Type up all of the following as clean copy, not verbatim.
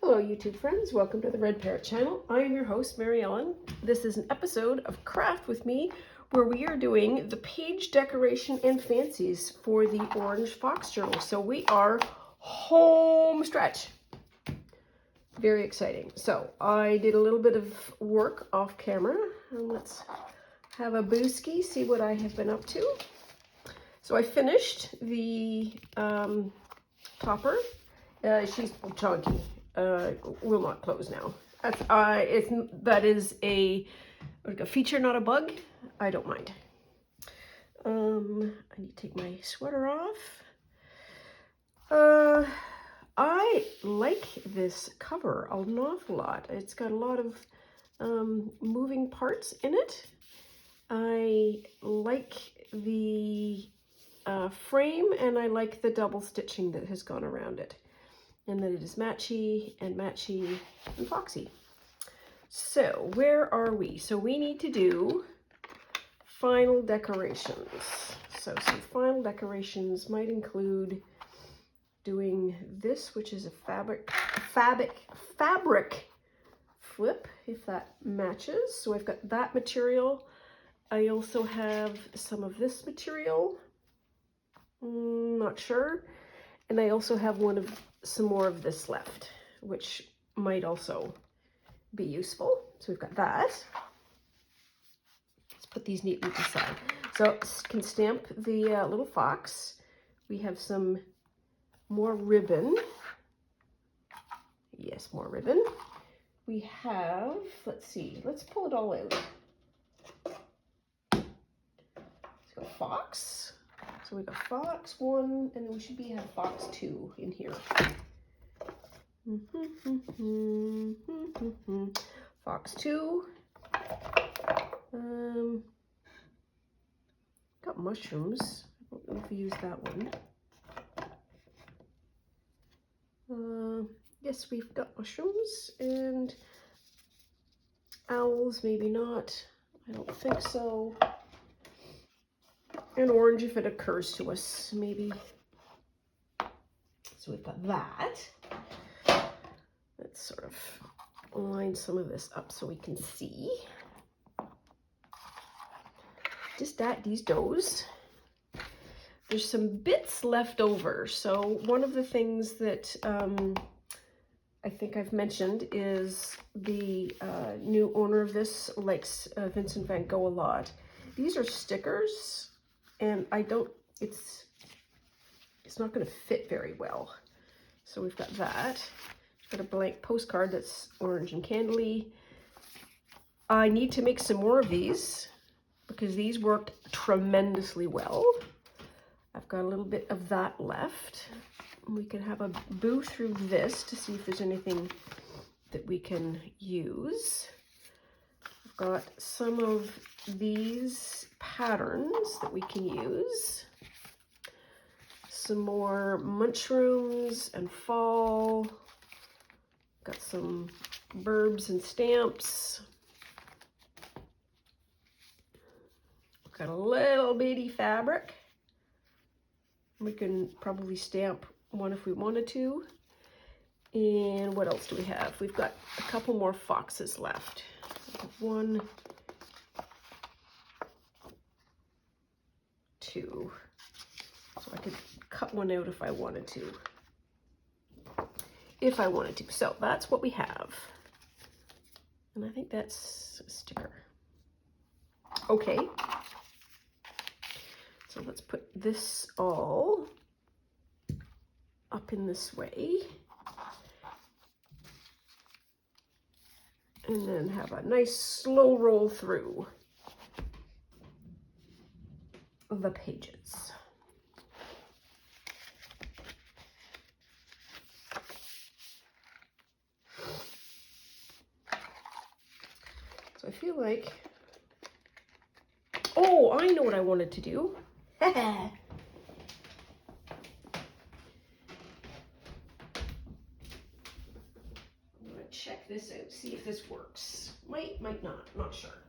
Hello YouTube friends, welcome to the Red Parrot channel. I am your host Mary Ellen. This is an episode of Craft with Me where we are doing the page decoration and fancies for the Orange Fox Journal. So we are home stretch. Very exciting. So I did a little bit of work off camera and let's have a booski, see what I have been up to. So I finished the topper. She's chunky. Will not close now. That is a feature, not a bug. I don't mind. I need to take my sweater off. I like this cover an awful lot. It's got a lot of moving parts in it. I like the frame, and I like the double stitching that has gone around it. And that it is matchy and foxy. So where are we? So we need to do final decorations. So some final decorations might include doing this, which is a fabric flip, if that matches. So I've got that material. I also have some of this material. Not sure. And I also have some more of this left, which might also be useful. So we've got that. Let's put these neatly aside. So can stamp the little fox. We have some more ribbon. Yes, more ribbon. We have, let's see, let's pull it all out. Let's go fox. So we got fox 1, and then we should have fox 2 in here. Fox 2. Got mushrooms. I don't know if we use that one. Yes, we've got mushrooms, and owls, maybe not. I don't think so. And orange if it occurs to us, maybe. So we've got that. Let's sort of line some of this up so we can see. Just that, these doughs. There's some bits left over. So one of the things that I think I've mentioned is the new owner of this likes Vincent van Gogh a lot. These are stickers. And it's not going to fit very well. So we've got that. Got a blank postcard that's orange and candly. I need to make some more of these because these worked tremendously well. I've got a little bit of that left. We can have a boo through this to see if there's anything that we can use. I've got some of these patterns that we can use. Some more mushrooms and fall. Got some burbs and stamps. Got a little bitty fabric. We can probably stamp one if we wanted to. And what else do we have? We've got a couple more foxes left. 1, 2. So I could cut one out if I wanted to. So that's what we have. And I think that's a sticker. Okay. So let's put this all up in this way. And then have a nice slow roll through the pages. So I feel like, oh, I know what I wanted to do. I'm gonna check this out, see if this works. Might not, not sure.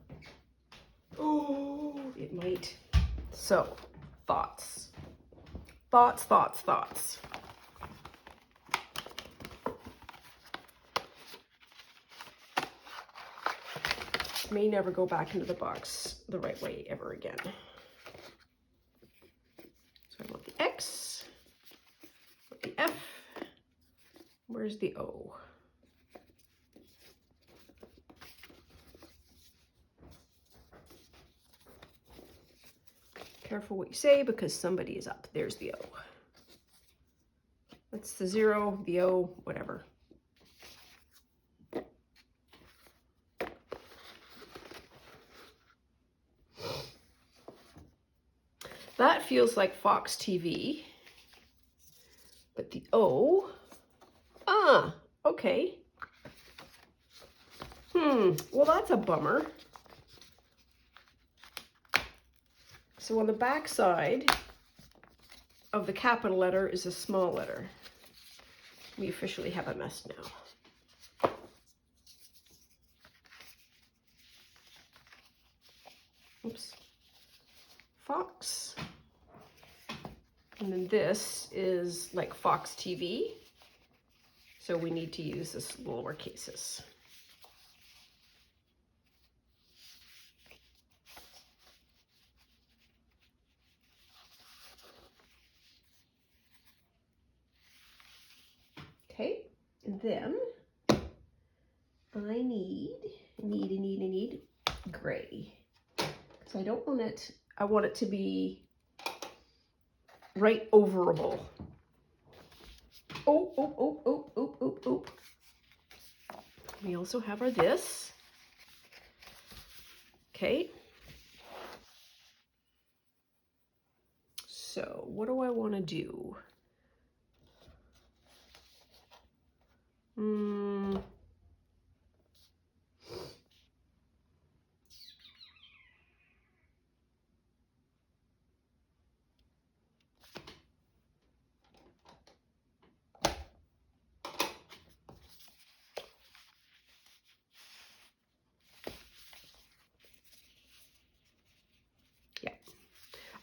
Oh, it might. So, thoughts. Thoughts. may never go back into the box the right way ever again. So I want the X, I want the F, where's the O? Careful what you say because somebody is up. There's the O. That's the 0, the O, whatever. That feels like Fox TV, but the O, okay. Well, that's a bummer. So on the back side of the capital letter is a small letter. We officially have a mess now. Oops. Fox. And then this is like Fox TV. So we need to use this lower cases. Okay, and then I need gray. Because I don't want it, I want it to be right overable. Oh. We also have our this. Okay. So what do I want to do?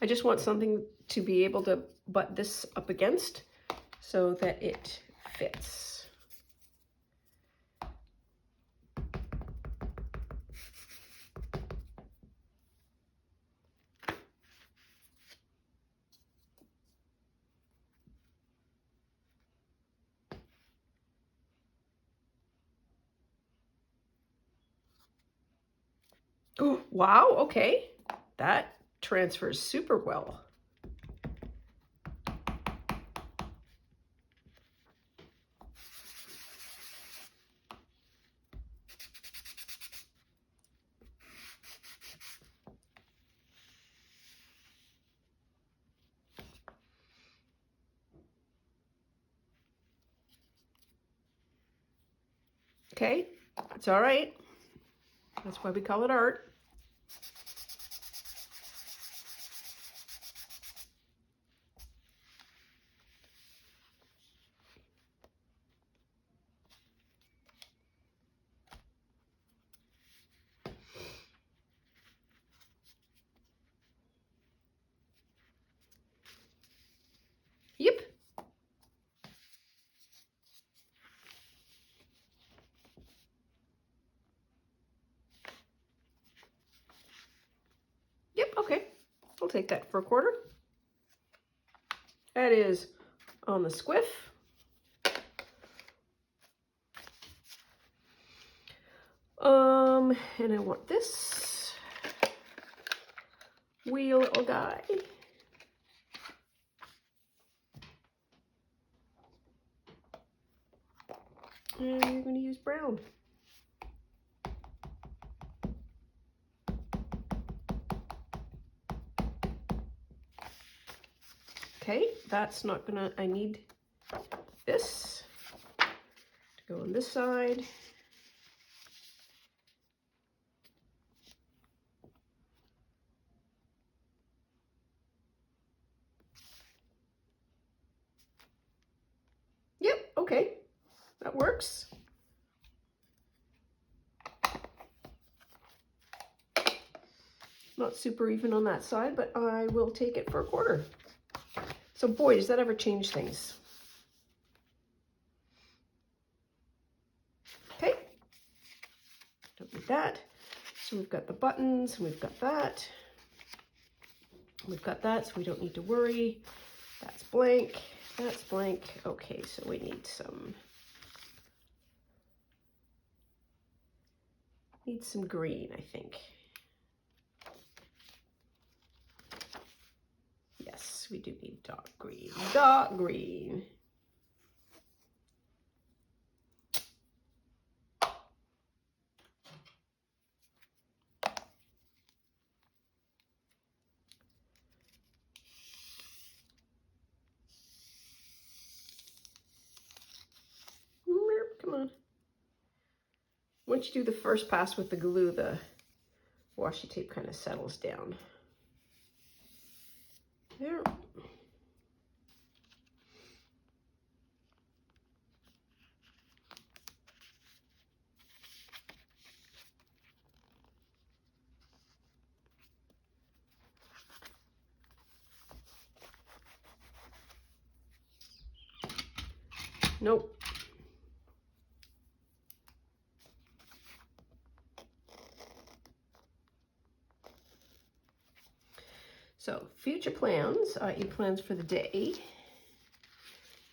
I just want something to be able to butt this up against so that it fits. Oh, wow, okay. That transfers super well. Okay, it's all right. That's why we call it art. Yep. Yep, okay. I'll take that for a quarter. That is on the squiff. And I want this wee little guy. And we're going to use brown. Okay, that's not gonna, I need this to go on this side. Yep, okay, that works. Not super even on that side, but I will take it for a quarter. So boy, does that ever change things. Okay, don't need that. So we've got the buttons, and we've got that. We've got that, so we don't need to worry. That's blank, that's blank. Okay, so we need some green, I think. Yes, we do need dark green. Dark green. Come on. Once you do the first pass with the glue, the washi tape kind of settles down. There. Nope. So, future plans, i.e. plans for the day,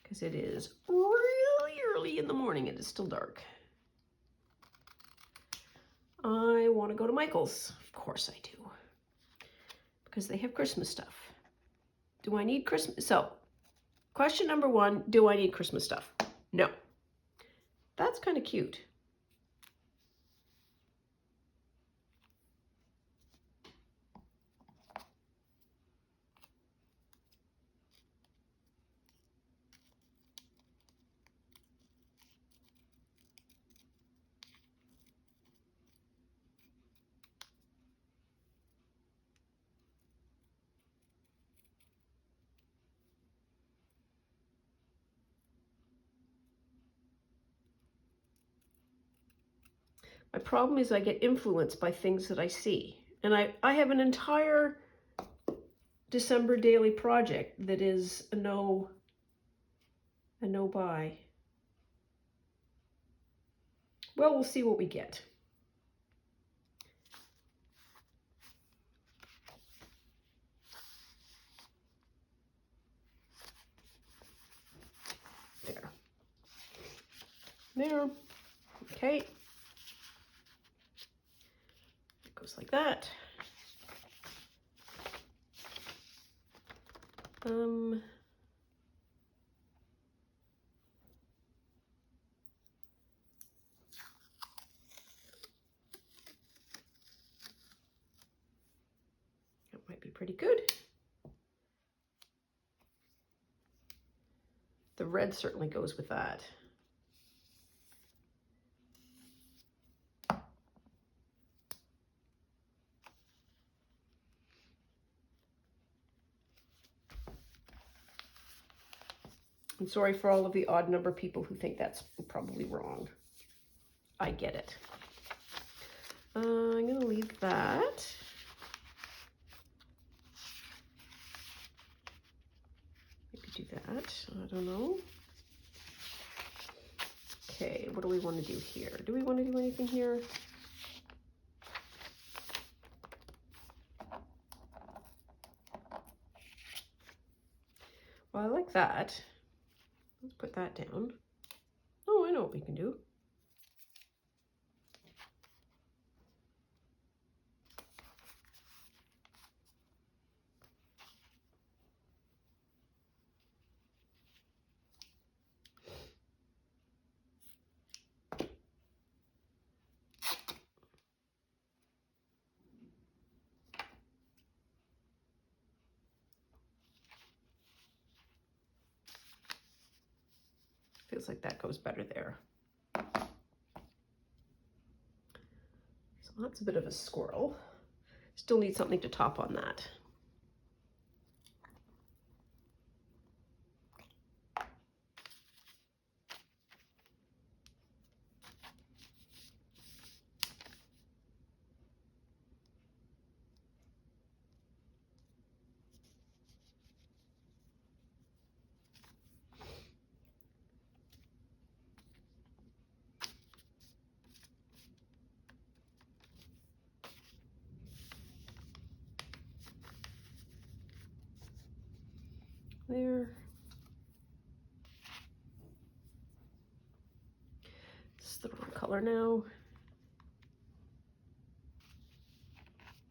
because it is really early in the morning. It is still dark. I want to go to Michael's. Of course I do. Because they have Christmas stuff. Do I need Christmas? So, question number one, do I need Christmas stuff? No. That's kind of cute. My problem is I get influenced by things that I see. And I have an entire December daily project that is a no buy. Well, we'll see what we get. There. There. Okay. It goes like that. That might be pretty good. The red certainly goes with that. I'm sorry for all of the odd number people who think that's probably wrong. I get it. I'm going to leave that. Maybe do that. I don't know. Okay, what do we want to do here? Do we want to do anything here? Well, I like that. Let's put that down. Oh, I know what we can do. Feels like that goes better there. So that's a bit of a squirrel. Still need something to top on that. there. This is the wrong color now.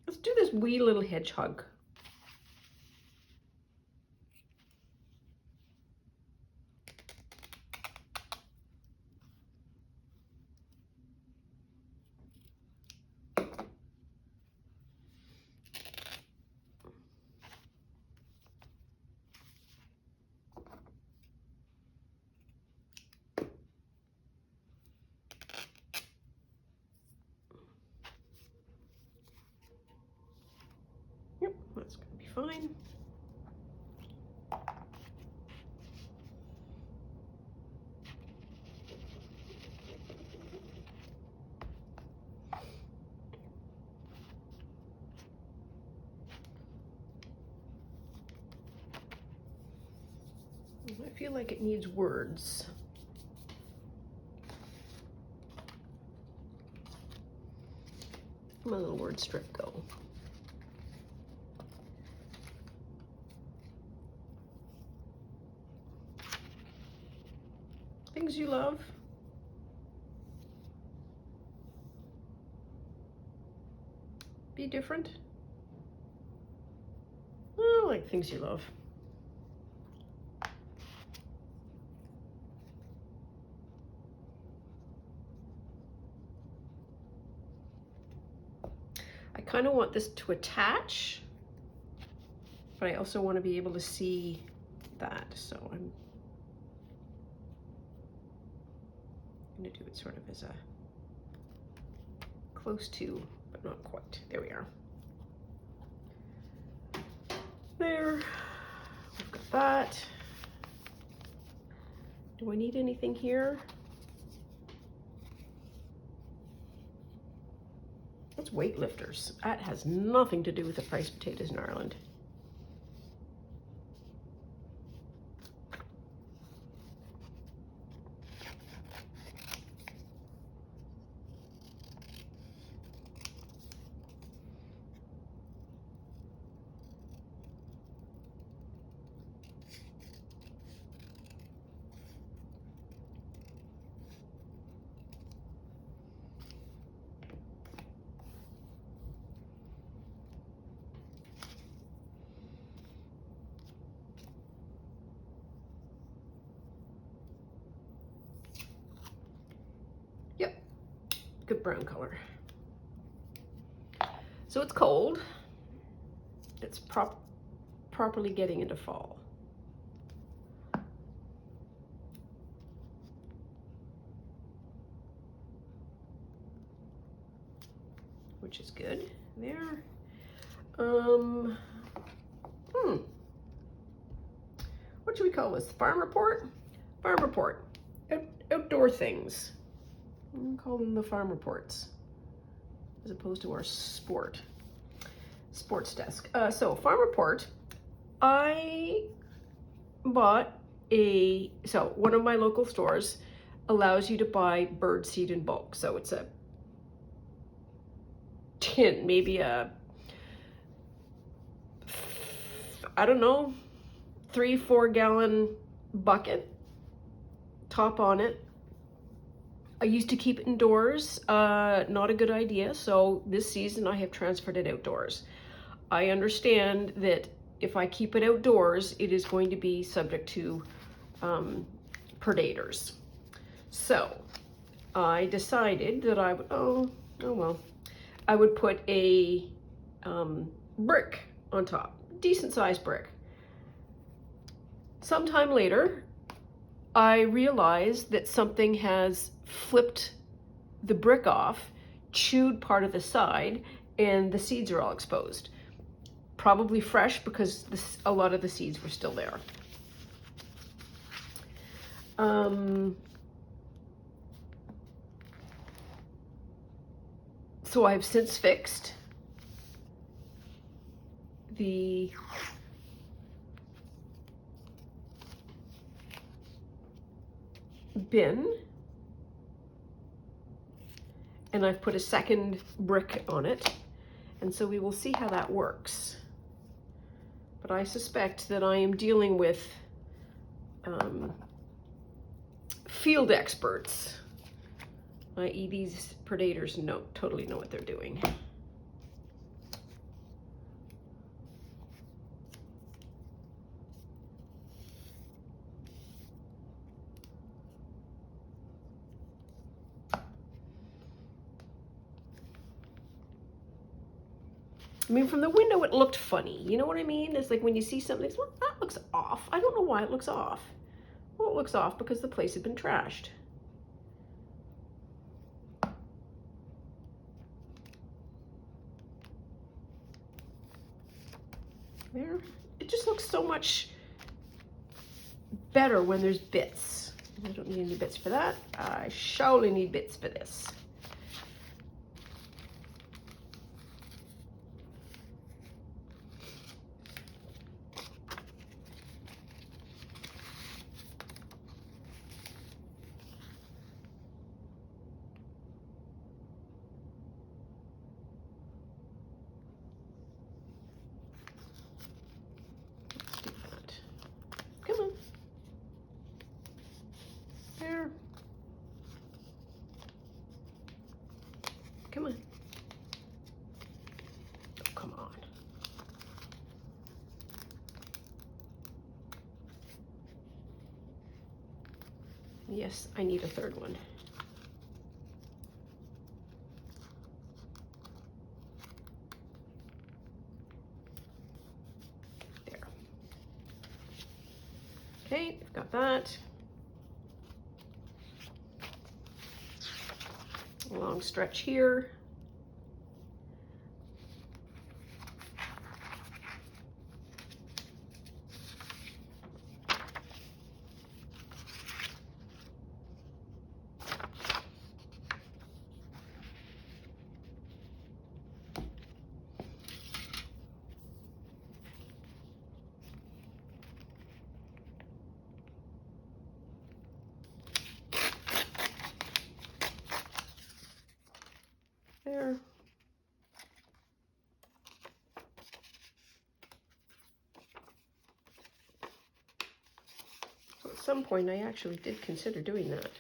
Let's do this wee little hedgehog. Yep, that's going to be fine. I feel like it needs words. My little word strip go. Things you love. Be different. I like things you love. I kind of want this to attach, but I also want to be able to see that. So I'm going to do it sort of as a close to, but not quite. There we are. There, we've got that. Do I need anything here? That's weightlifters. That has nothing to do with the priced potatoes in Ireland. Yep, good brown color. So it's cold. It's properly getting into fall. Which is good. There. What should we call this? Farm report? Farm report. Outdoor things. I'm gonna call them the farm reports, as opposed to our sports desk. So farm report. I bought one of my local stores allows you to buy bird seed in bulk. So it's a tin, maybe a, I don't know, 3-4 gallon bucket, top on it. I used to keep it indoors, not a good idea. So this season I have transferred it outdoors. I understand that if I keep it outdoors, it is going to be subject to predators. So I decided that I would, I would put a brick on top, decent sized brick. Sometime later, I realized that something has flipped the brick off, chewed part of the side, and the seeds are all exposed. Probably fresh because a lot of the seeds were still there. So I've since fixed the bin, and I've put a second brick on it, and so we will see how that works. but I suspect that I am dealing with field experts, i.e. these predators totally know what they're doing. I mean, from the window, it looked funny. You know what I mean? It's like when you see something, it's, well, that looks off. I don't know why it looks off. Well, it looks off because the place had been trashed. There. It just looks so much better when there's bits. I don't need any bits for that. I surely need bits for this. Come on. There. Come on. Oh, come on. Yes, I need a third one. There. Okay, I've got that. A long stretch here. There. So at some point I actually did consider doing that.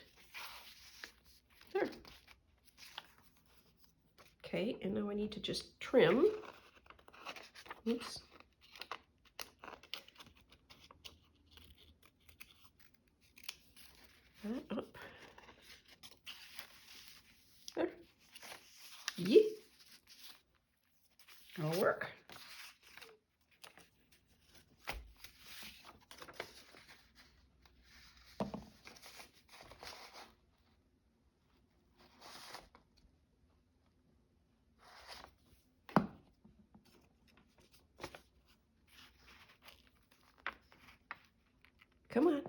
There. Okay, and now I need to just trim. Oops. That up. There. Yeah. That'll work. Come on.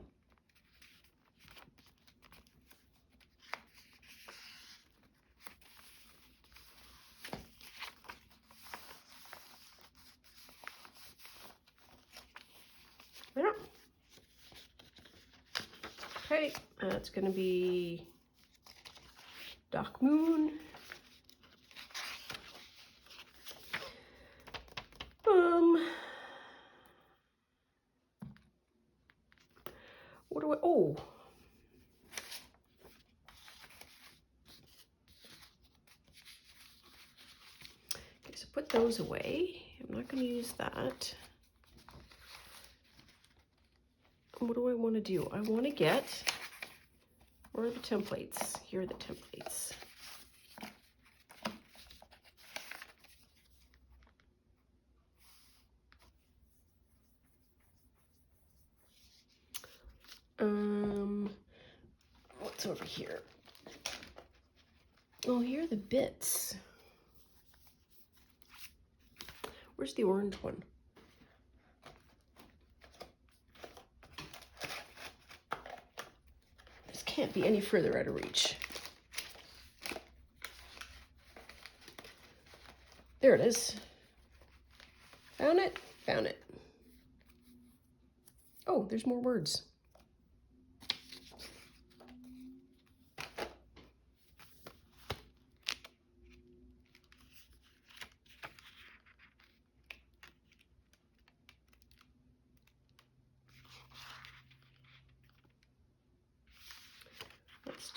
There. Okay, that's going to be Dark Moon. What do I, oh. Okay, so put those away. I'm not going to use that. What do I want to do? I want to get, where are the templates? Here are the templates. What's over here? Oh, here are the bits. Where's the orange one? This can't be any further out of reach. There it is. Found it? Found it. Oh, there's more words.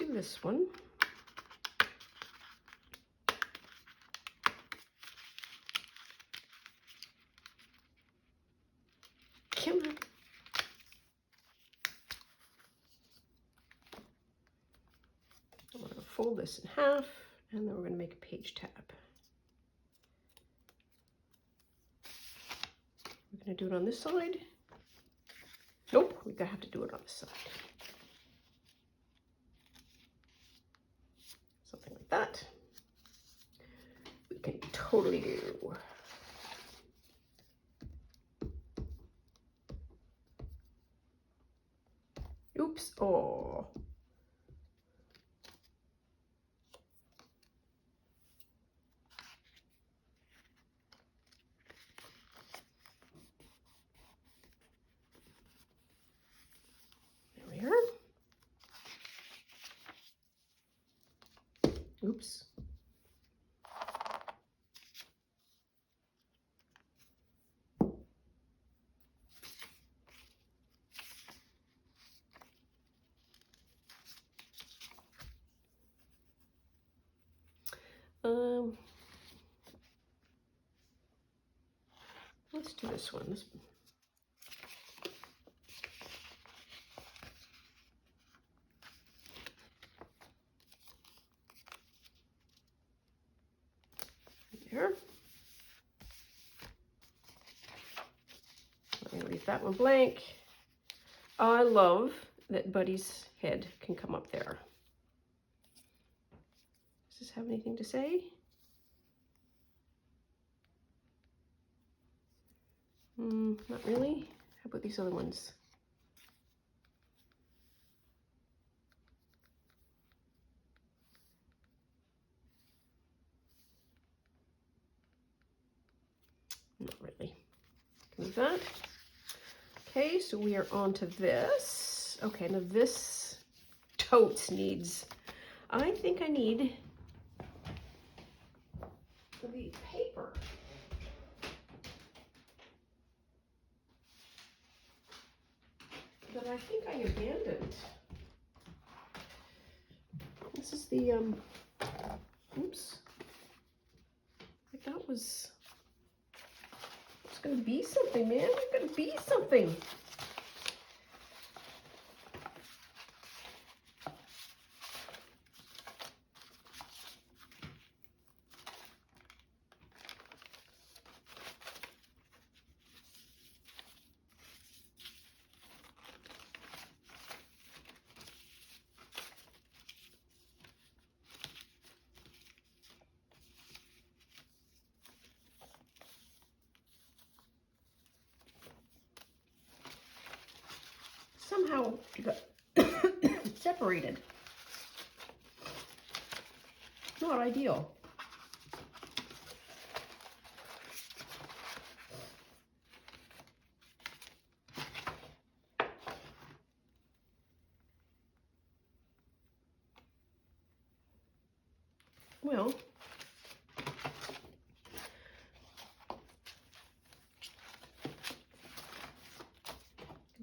do this one. Come on. I'm going to fold this in half, and then we're going to make a page tab. We're going to do it on this side. Nope, we're going to have to do it on this side. Something like that. We can totally do. Oops, oh. There we are. Oops. Let's do this one. There. I'm going to leave that one blank. I love that Buddy's head can come up there. Does this have anything to say? Not really. How about these other ones? Not really. Move that. Okay, so we are on to this. Okay, now this totes needs, I think I need the paper. That I think I abandoned. This is the, oops. Like that was, it's gonna be something, man. It's gonna be something. Somehow it got separated. Not ideal. Well,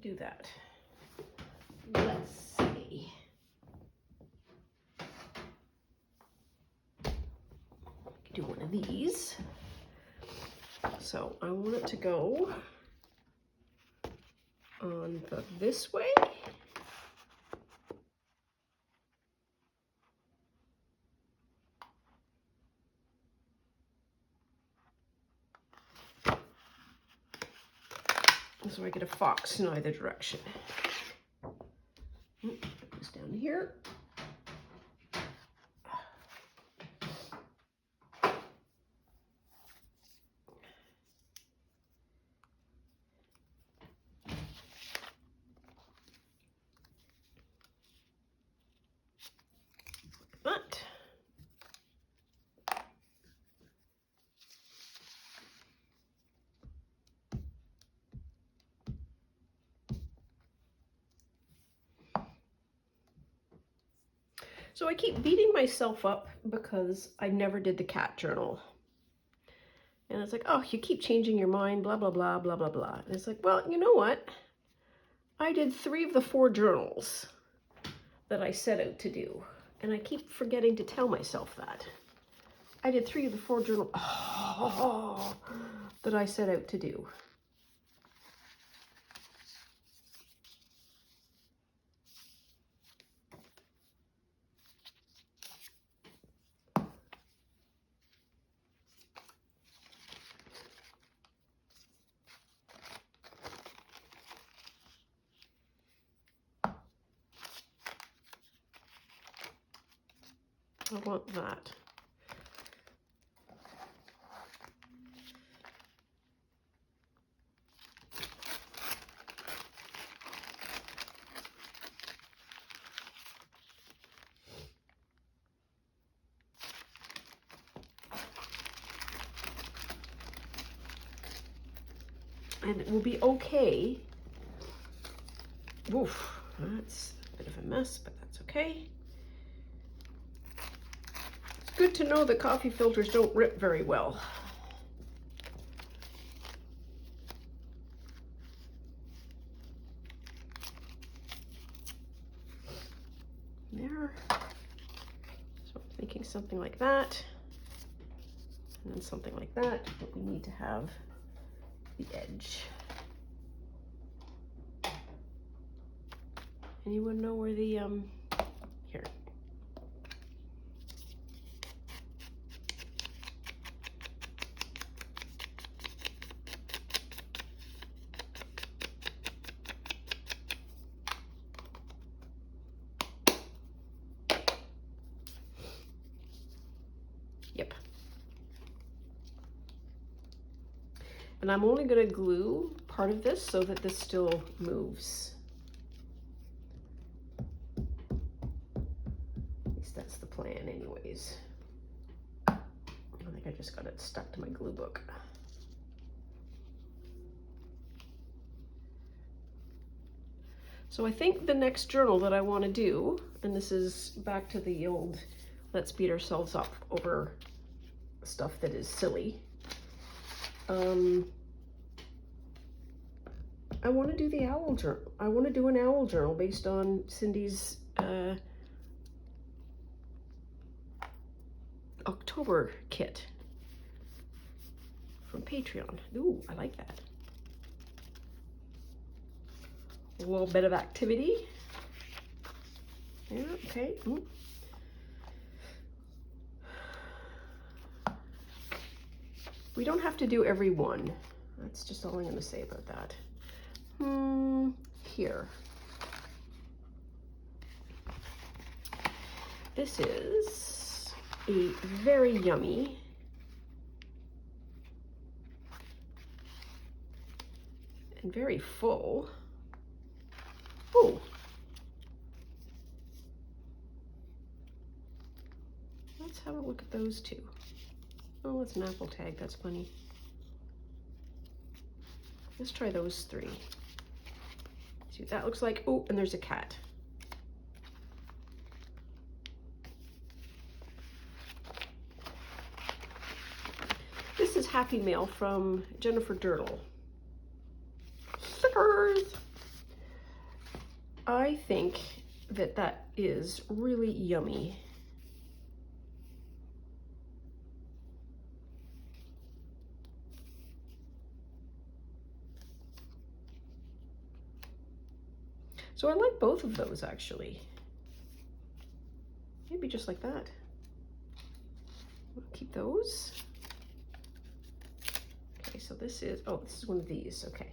do that. Let's see. Do one of these. So I want it to go on this way. So I get a fox in either direction. Put this down here. But so I keep beating myself up because I never did the cat journal. And it's like, oh, you keep changing your mind, blah, blah, blah, blah, blah, blah. And it's like, well, you know what? I did 3 of the 4 journals. that I set out to do. And I keep forgetting to tell myself that. I did 3 of the 4 journal that I set out to do. I want that. And it will be okay. Oof, that's a bit of a mess, but that's okay. It's good to know that coffee filters don't rip very well. There. So I'm thinking something like that. And then something like that, but we need to have the edge. Anyone know where the, here. Yep. And I'm only going to glue part of this so that this still moves. At least that's the plan anyways. I think I just got it stuck to my glue book. So I think the next journal that I want to do, and this is back to the old let's beat ourselves up over stuff that is silly. I want to do the owl journal. I want to do an owl journal based on Cindy's October kit from Patreon. Ooh, I like that. A little bit of activity. Yeah, okay. Ooh. We don't have to do every one. That's just all I'm going to say about that. Here. This is a very yummy and very full. Oh. Let's have a look at those two. Oh, it's an apple tag. That's funny. Let's try those 3. See what that looks like. Oh, and there's a cat. This is Happy Mail from Jennifer Dirtle. Stickers! I think that that is really yummy. So I like both of those actually. Maybe just like that. We'll keep those. Okay, so this is, oh, this is one of these, okay.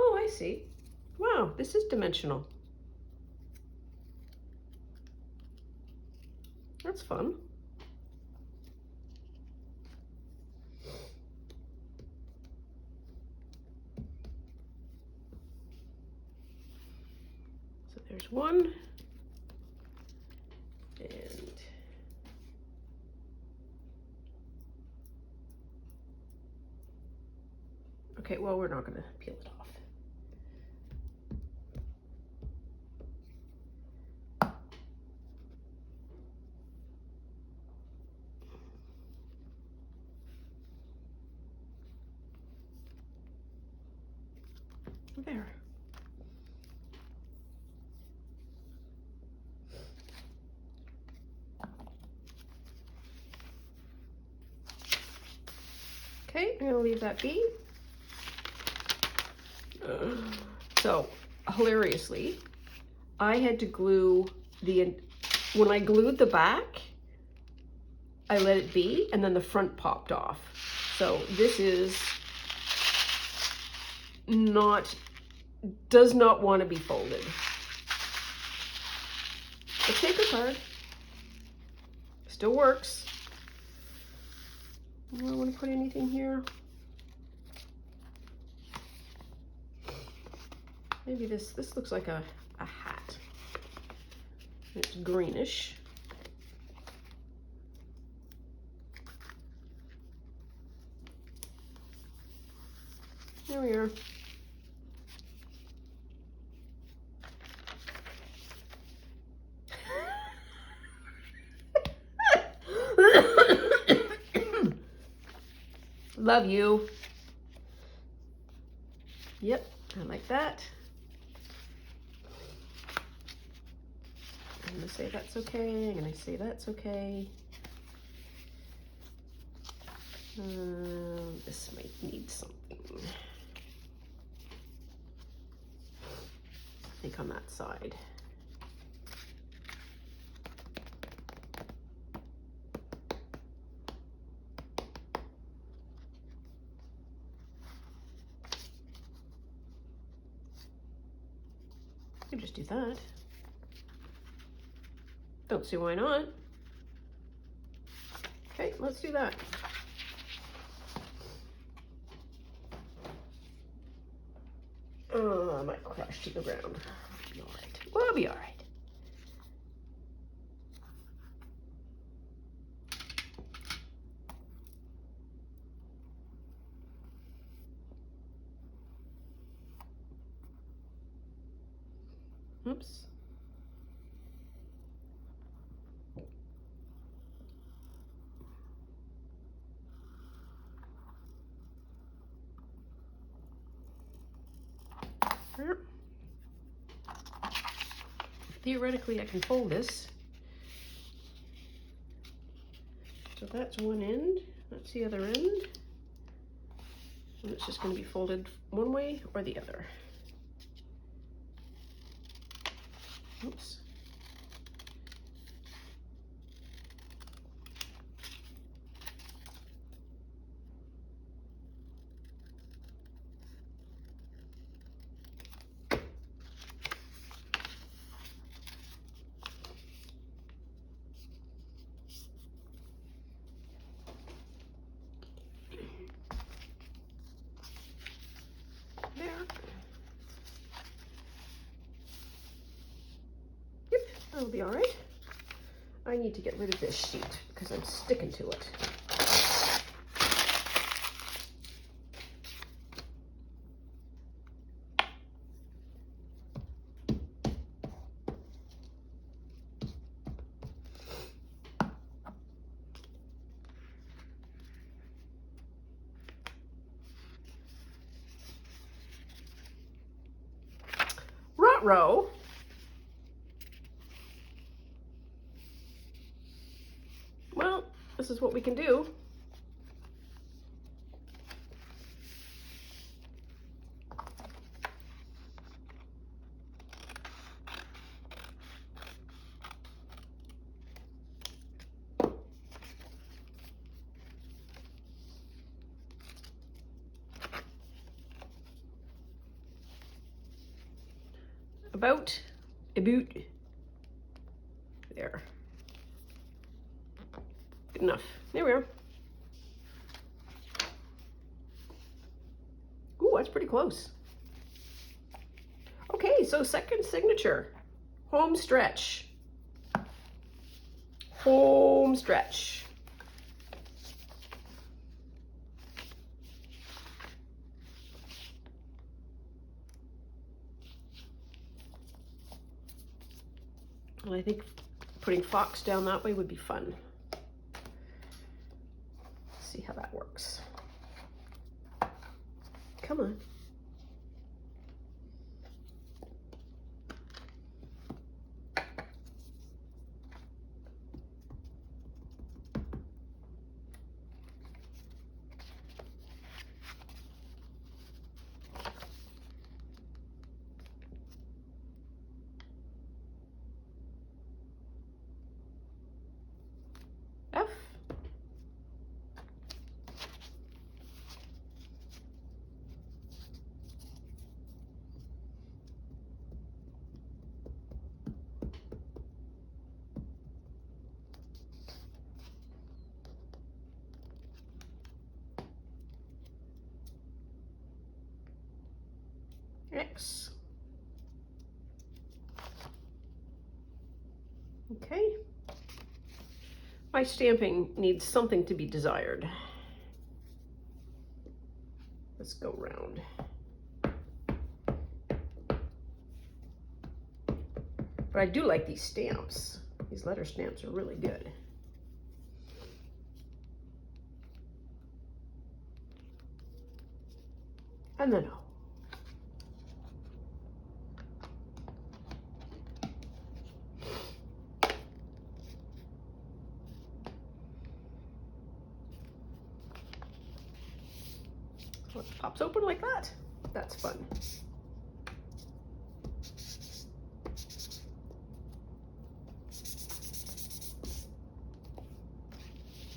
Oh, I see. Wow, this is dimensional. That's fun. So there's one. Okay, well, we're not gonna peel it off. There. Okay, I'm gonna leave that be. So, hilariously, I had to glue when I glued the back, I let it be, and then the front popped off. So this does not want to be folded. The paper card still works. Do I want to put anything here? Maybe this looks like a hat. It's greenish. There we are. Love you. Yep, I like that. I'm gonna say that's okay. I'm gonna say that's okay. This might need something. I think on that side. I can just do that. Don't see why not. Okay, let's do that. Oh, I might crash to the ground. We'll be all right. We'll be all right. Oops. Theoretically, I can fold this. So that's one end, that's the other end. And it's just going to be folded one way or the other. Oops. That'll be all right. I need to get rid of this sheet because I'm sticking to it. Ruh-roh. Well, this is what we can do. About there. Good enough. There we are. Ooh, that's pretty close. Okay, so second signature. Home stretch. Home stretch. And I think putting fox down that way would be fun. See how that works. Come on. F. X. Okay. My stamping needs something to be desired. Let's go round. But I do like these stamps. These letter stamps are really good. And then O. So it pops open like that. That's fun.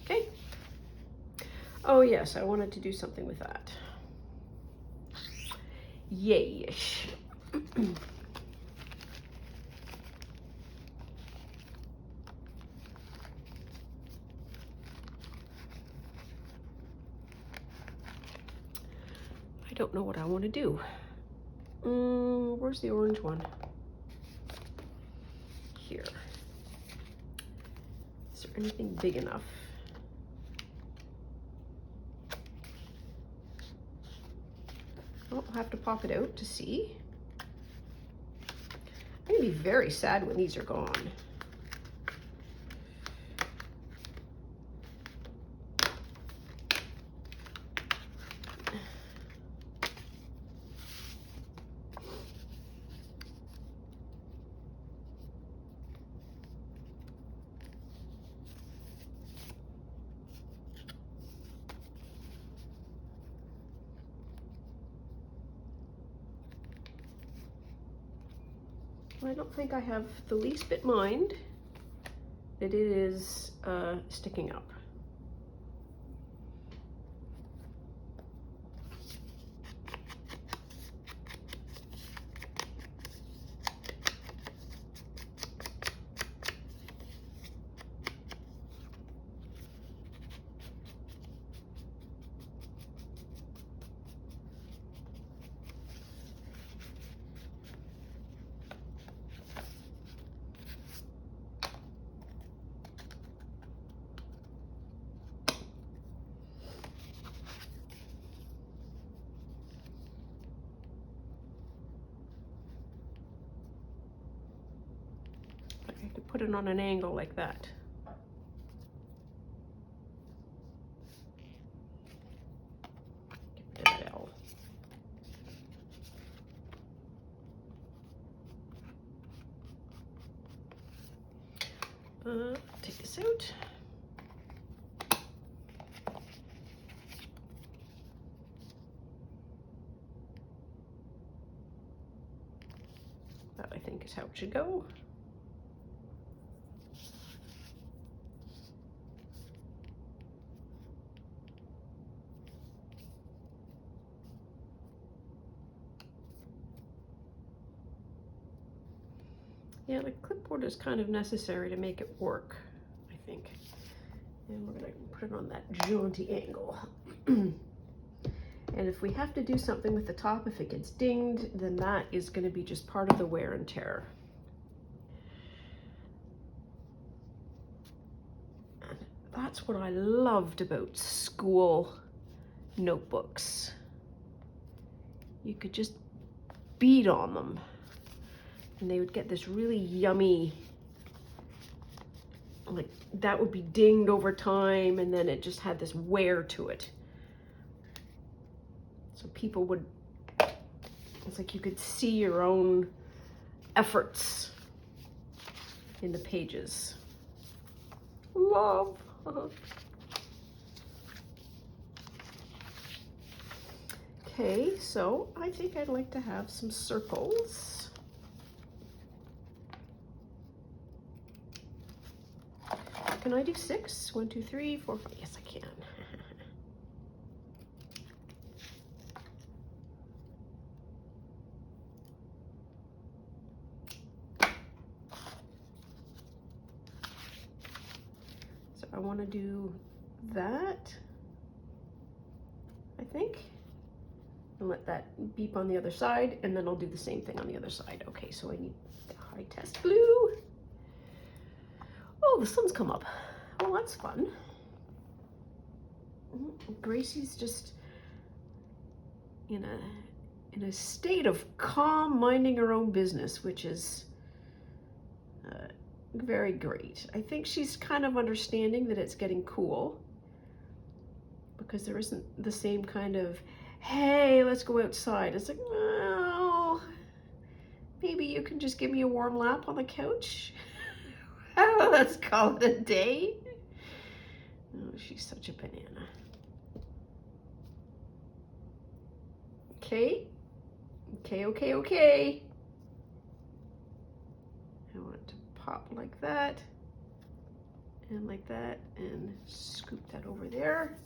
Okay. Oh yes, I wanted to do something with that. Yay. I don't know what I want to do. Where's the orange one? Here. Is there anything big enough? I'll have to pop it out to see. I'm gonna be very sad when these are gone. I don't think I have the least bit mind that it is sticking up. I have to put it on an angle like that. Get rid of that L. Take this out. That I think is how it should go. Yeah, the clipboard is kind of necessary to make it work, I think. And we're gonna put it on that jaunty angle. And if we have to do something with the top, if it gets dinged, then that is gonna be just part of the wear and tear. And that's what I loved about school notebooks. You could just beat on them and they would get this really yummy like that would be dinged over time, and then it just had this wear to it. So people would, it's like you could see your own efforts in the pages. Love. Okay, so I think I'd like to have some circles. Can I do 6? 1, 2, 3, 4, 5. Yes, I can. So I want to do that, I think, and let that beep on the other side, and then I'll do the same thing on the other side. Okay, so I need the high test glue. Oh, the sun's come up. Well, that's fun. Gracie's just in a state of calm, minding her own business, which is very great. I think she's kind of understanding that it's getting cool, because there isn't the same kind of, hey, let's go outside. It's like, well, maybe you can just give me a warm lap on the couch. Let's call it a day. Oh, she's such a banana. Okay. Okay. I want it to pop like that, and scoop that over there.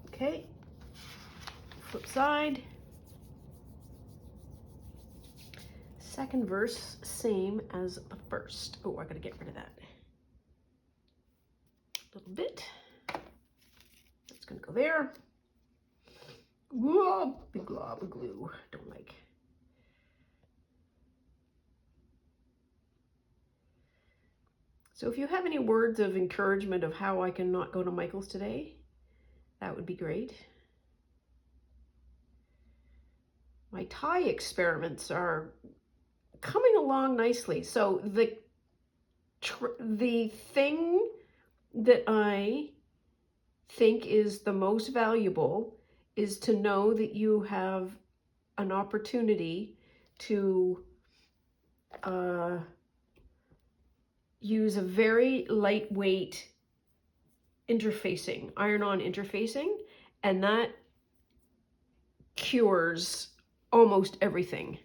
Okay. Flip side. Second verse, same as the first. Oh, I gotta get rid of that little bit. That's gonna go there. Whoa, big glob of glue. Don't like. So if you have any words of encouragement of how I can not go to Michael's today, that would be great. My tie experiments are coming along nicely. So the thing that I think is the most valuable is to know that you have an opportunity to use a very lightweight interfacing, iron-on interfacing, and that cures almost everything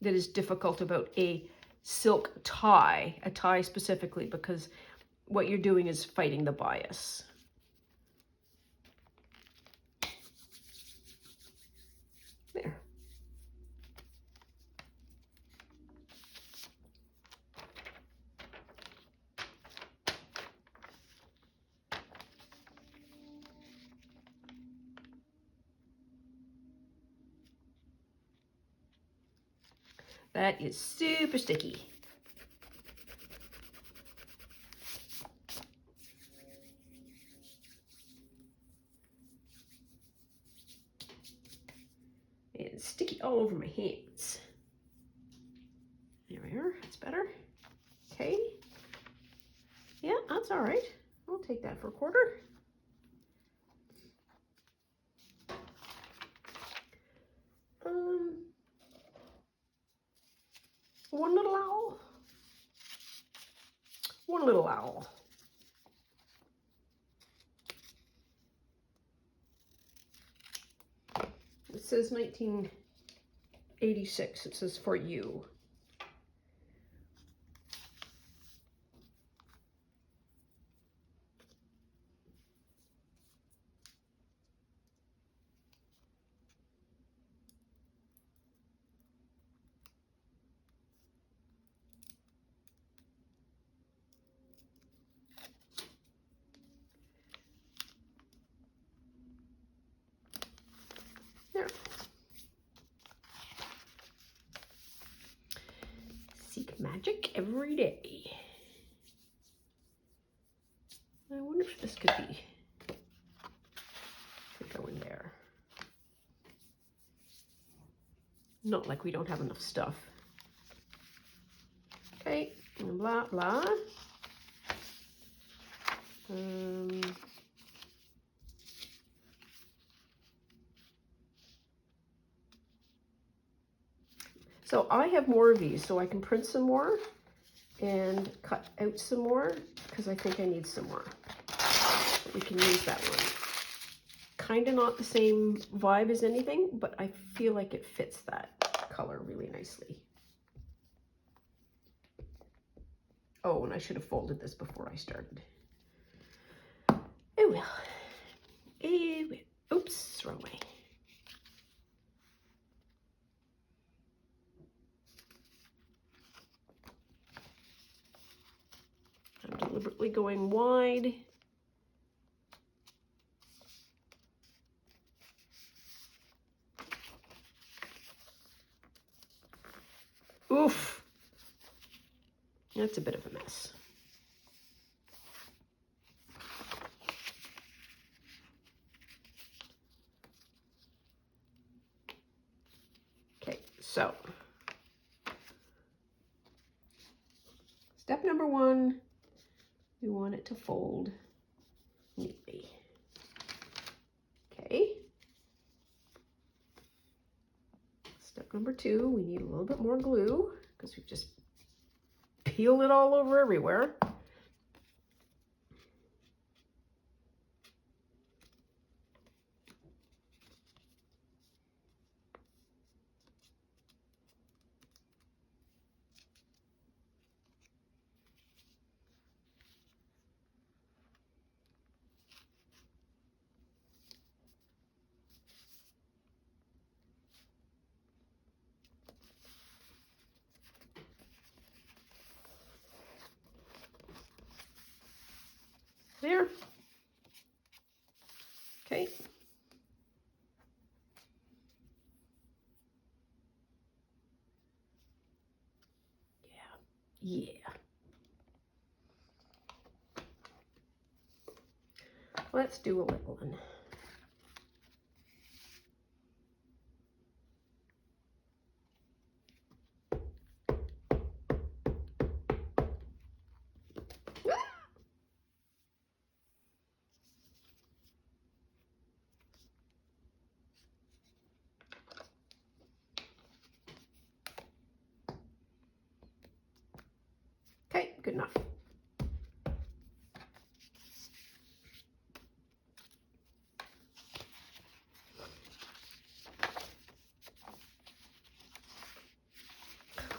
that is difficult about a silk tie, a tie specifically, because what you're doing is fighting the bias. There. That is super sticky. It's sticky all over my hands. There we are, that's better. Okay. Yeah, that's all right. I'll take that for a quarter. One little owl. One little owl. It says 1986. It says for you. There. Seek magic every day. I wonder if this could go in there. Not like we don't have enough stuff. Okay, and blah, blah. So I have more of these, so I can print some more and cut out some more because I think I need some more. We can use that one. Kind of not the same vibe as anything, but I feel like it fits that color really nicely. Oh, and I should have folded this before I started. Oh well. Oh well. Oops, wrong way. I'm deliberately going wide. Oof. That's a bit of a mess. Okay, so step number one, we want it to fold neatly. Okay. Step number two, we need a little bit more glue because we've just peeled it all over everywhere. There. Okay. Yeah. Let's do a little one. Okay, good enough.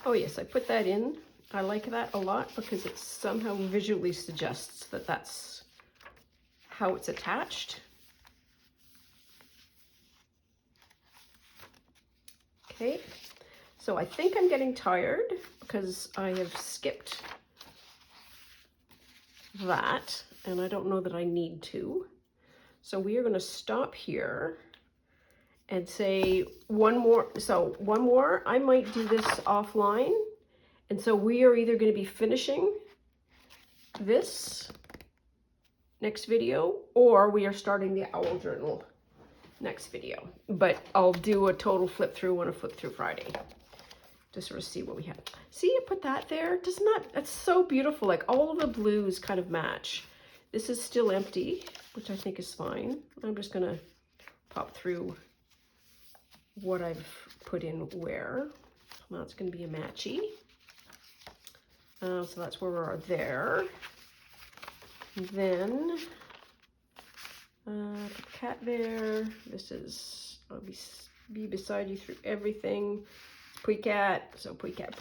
Oh yes, I put that in. I like that a lot because it somehow visually suggests that that's how it's attached. Okay, so I think I'm getting tired because I have skipped that, and I don't know that I need to. So we are going to stop here and say one more. So one more, I might do this offline. And so we are either going to be finishing this next video, or we are starting the owl journal next video. But I'll do a total flip through on a flip through Friday to sort of see what we have. See, I put that there. Does not, that's so beautiful. Like all of the blues kind of match. This is still empty, which I think is fine. I'm just going to pop through what I've put in where. That's going to be a matchy. So that's where we are there. And then put the cat there. This is, I'll be beside you through everything. Pre-cat, so pre-cat.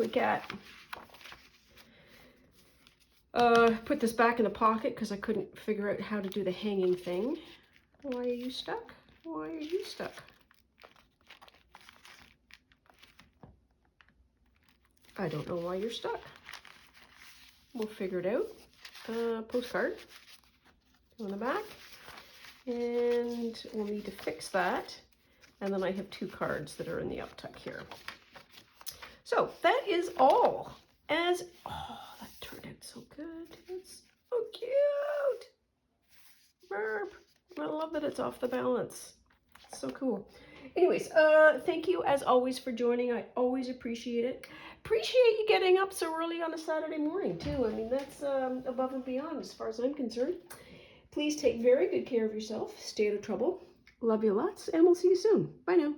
Put this back in the pocket because I couldn't figure out how to do the hanging thing. Why are you stuck? Why are you stuck? I don't know why you're stuck. We'll figure it out. Postcard on the back. And we'll need to fix that. And then I have 2 cards that are in the up tuck here. So that is all. Oh, that turned out so good. It's so cute. Burp. I love that it's off the balance. It's so cool. Anyways, thank you as always for joining. I always appreciate it. appreciate you getting up so early on a Saturday morning, too. I mean, that's above and beyond as far as I'm concerned. Please take very good care of yourself. Stay out of trouble. Love you lots, and we'll see you soon. Bye now.